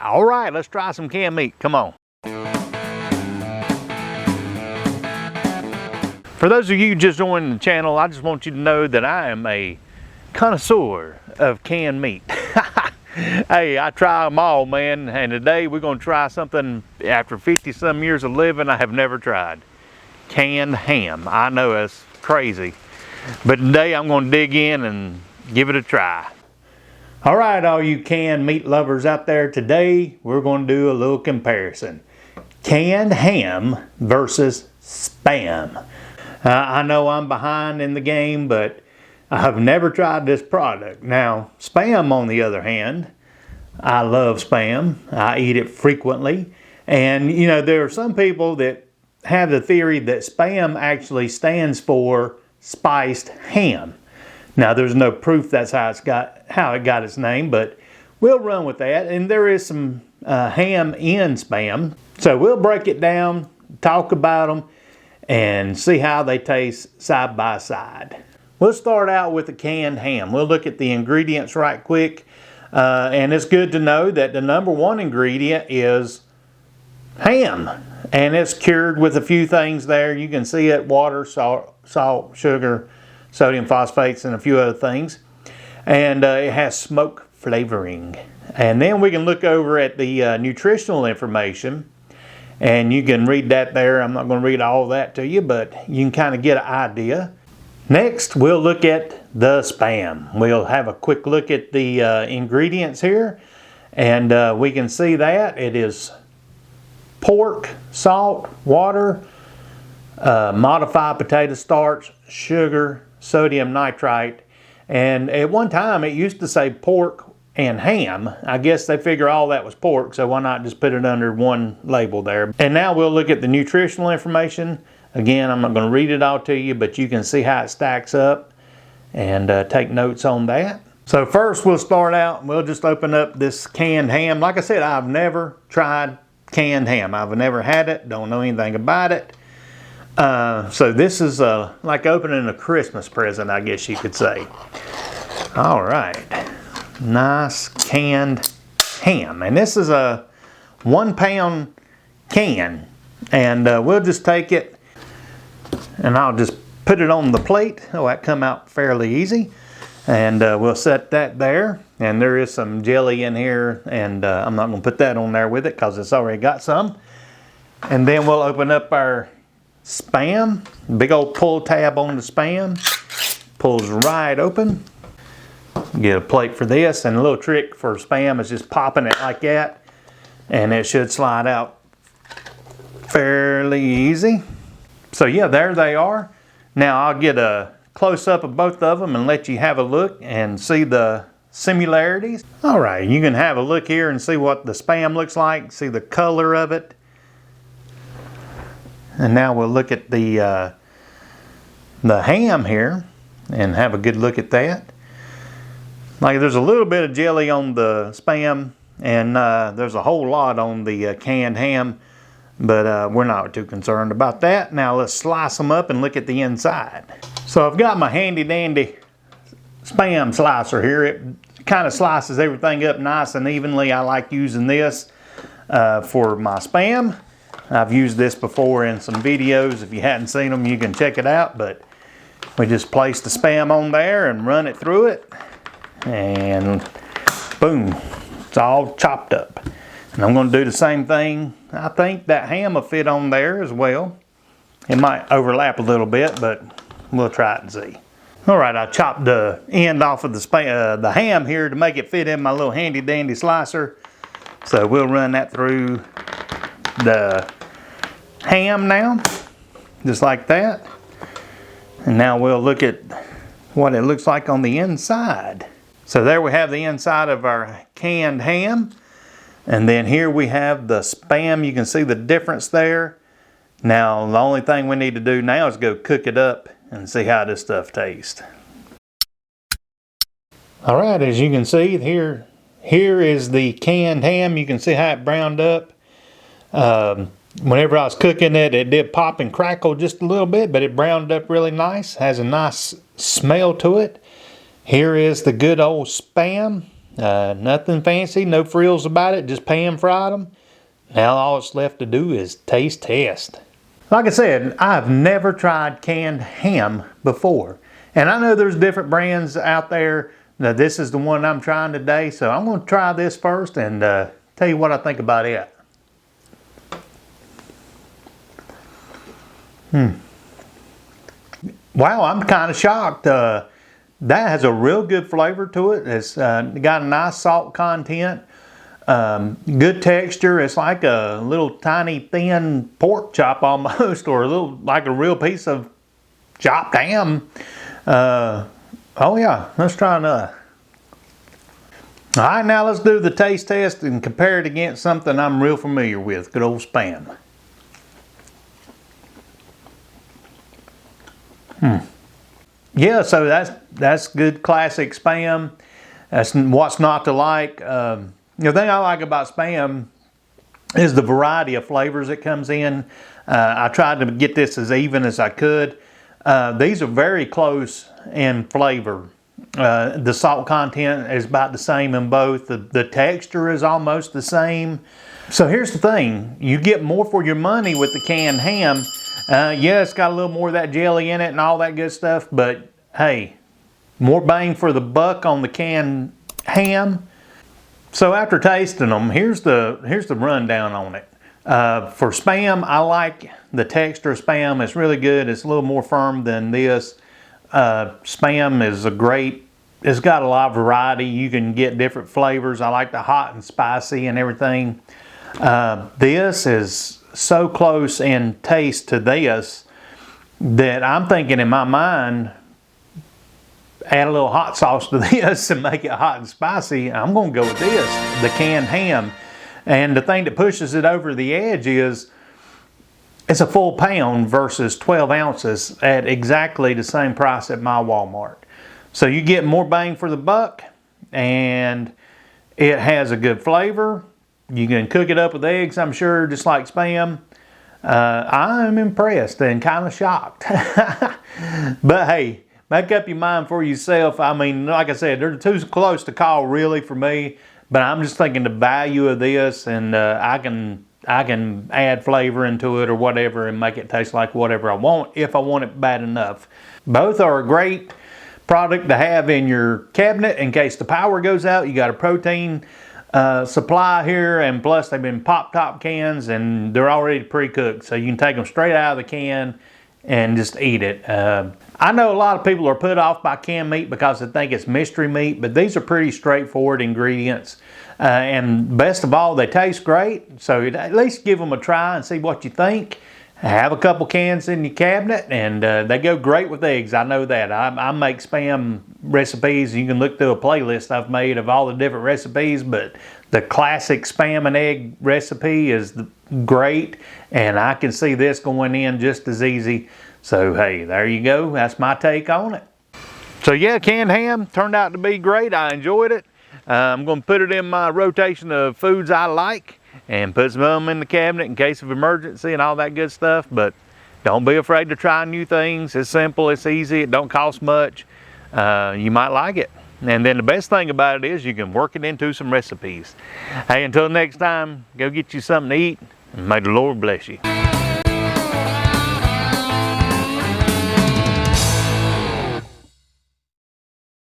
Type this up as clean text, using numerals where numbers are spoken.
All right, let's try some canned meat. Come on. For those of you just joining the channel, I just want you to know that I am a connoisseur of canned meat. Hey, I try them all, man, and today we're going to try something after 50-some years of living I have never tried. Canned ham. I know it's crazy, but today I'm going to dig in and give it a try. All right, all you canned meat lovers out there, today we're going to do a little comparison. Canned ham versus Spam. I know I'm behind in the game, but I have never tried this product. Now, Spam, on the other hand, I love Spam. I eat it frequently. And, you know, there are some people that have the theory that Spam actually stands for spiced ham. Now, there's no proof that's how it got its name, but we'll run with that. And there is some ham in Spam. So we'll break it down, talk about them, and see how they taste side by side. We'll start out with the canned ham. We'll look at the ingredients right quick. And it's good to know that the number one ingredient is ham. And it's cured with a few things there. You can see it: water, salt, sugar, sodium phosphates, and a few other things. And it has smoke flavoring. And then we can look over at the nutritional information. And you can read that there. I'm not going to read all that to you, but you can kind of get an idea. Next, we'll look at the Spam. We'll have a quick look at the ingredients here, and we can see that it is pork, salt, water, modified potato starch, sugar, sodium nitrite, and at one time it used to say pork and ham. I guess they figure all that was pork, so why not just put it under one label there. And now we'll look at the nutritional information. Again, I'm not going to read it all to you, but you can see how it stacks up and take notes on that. So first we'll start out, we'll just open up this canned ham. Like I said, I've never tried canned ham. I've never had it, don't know anything about it. So this is like opening a Christmas present, I guess you could say. All right. Nice canned ham, and this is a 1 pound can, and we'll just take it and I'll just put it on the plate. Oh, that come out fairly easy, and we'll set that there. And there is some jelly in here, and I'm not going to put that on there with it because it's already got some. And then we'll open up our Spam. Big old pull tab on the Spam, pulls right open. Get a plate for this, and a little trick for Spam is just popping it like that, and it should slide out fairly easy. So yeah, there they are. Now I'll get a close-up of both of them and let you have a look and see the similarities. All right, you can have a look here and see what the Spam looks like, see the color of it. And now we'll look at the ham here and have a good look at that. Like, there's a little bit of jelly on the Spam, and there's a whole lot on the canned ham, but we're not too concerned about that. Now let's slice them up and look at the inside. So I've got my handy dandy Spam slicer here. It kind of slices everything up nice and evenly. I like using this for my Spam. I've used this before in some videos. If you hadn't seen them, you can check it out, but we just place the Spam on there and run it through it. And boom, it's all chopped up. And I'm going to do the same thing. I think that ham will fit on there as well. It might overlap a little bit, but we'll try it and see. All right, I chopped the end off of the ham here to make it fit in my little handy dandy slicer. So we'll run that through the ham now, just like that. And now we'll look at what it looks like on the inside. So there we have the inside of our canned ham. And then here we have the Spam. You can see the difference there. Now the only thing we need to do now is go cook it up and see how this stuff tastes. All right, as you can see here is the canned ham. You can see how it browned up. Whenever I was cooking it, it did pop and crackle just a little bit, but it browned up really nice. Has a nice smell to it. Here is the good old Spam. Nothing fancy, no frills about it, just pan fried them. Now all it's left to do is taste test. Like I said, I've never tried canned ham before. And I know there's different brands out there. Now this is the one I'm trying today, so I'm going to try this first and tell you what I think about it. Wow, I'm kind of shocked. That has a real good flavor to it. It's got a nice salt content, good texture. It's like a little tiny thin pork chop almost, or like a real piece of chopped ham. Oh yeah, let's try another. All right, now let's do the taste test and compare it against something I'm real familiar with, good old Spam. Yeah, so that's good classic Spam. That's what's not to like. The thing I like about Spam is the variety of flavors that comes in. I tried to get this as even as I could. These are very close in flavor. The salt content is about the same in both. The texture is almost the same. So here's the thing. You get more for your money with the canned ham. Yeah, it's got a little more of that jelly in it and all that good stuff, but hey, more bang for the buck on the canned ham. So after tasting them, here's the rundown on it. For Spam, I like the texture of Spam. It's really good. It's a little more firm than this. Spam is it's got a lot of variety. You can get different flavors. I like the hot and spicy and everything. This is so close in taste to this that I'm thinking in my mind, add a little hot sauce to this and make it hot and spicy. I'm going to go with this, the canned ham. And the thing that pushes it over the edge is it's a full pound versus 12 ounces at exactly the same price at my Walmart. So you get more bang for the buck, and it has a good flavor. You can cook it up with eggs, I'm sure, just like Spam. I'm impressed and kind of shocked. But hey, make up your mind for yourself. I mean, like I said, they're too close to call really for me. But I'm just thinking the value of this, and I can add flavor into it or whatever and make it taste like whatever I want if I want it bad enough. Both are a great product to have in your cabinet in case the power goes out. You got a protein supply here, and plus they've been pop top cans and they're already pre-cooked, so you can take them straight out of the can and just eat it. I know a lot of people are put off by canned meat because they think it's mystery meat, but these are pretty straightforward ingredients. And best of all, they taste great. So at least give them a try and see what you think. Have a couple cans in your cabinet, and they go great with eggs. I know that. I make Spam recipes. You can look through a playlist I've made of all the different recipes, but the classic Spam and egg recipe is great, and I can see this going in just as easy. So hey, there you go. That's my take on it. So yeah, canned ham turned out to be great. I enjoyed it. I'm going to put it in my rotation of foods I like and put some of them in the cabinet in case of emergency and all that good stuff. But don't be afraid to try new things. It's simple, it's easy, it don't cost much. You might like it. And then the best thing about it is you can work it into some recipes. Hey, until next time, go get you something to eat, and may the Lord bless you.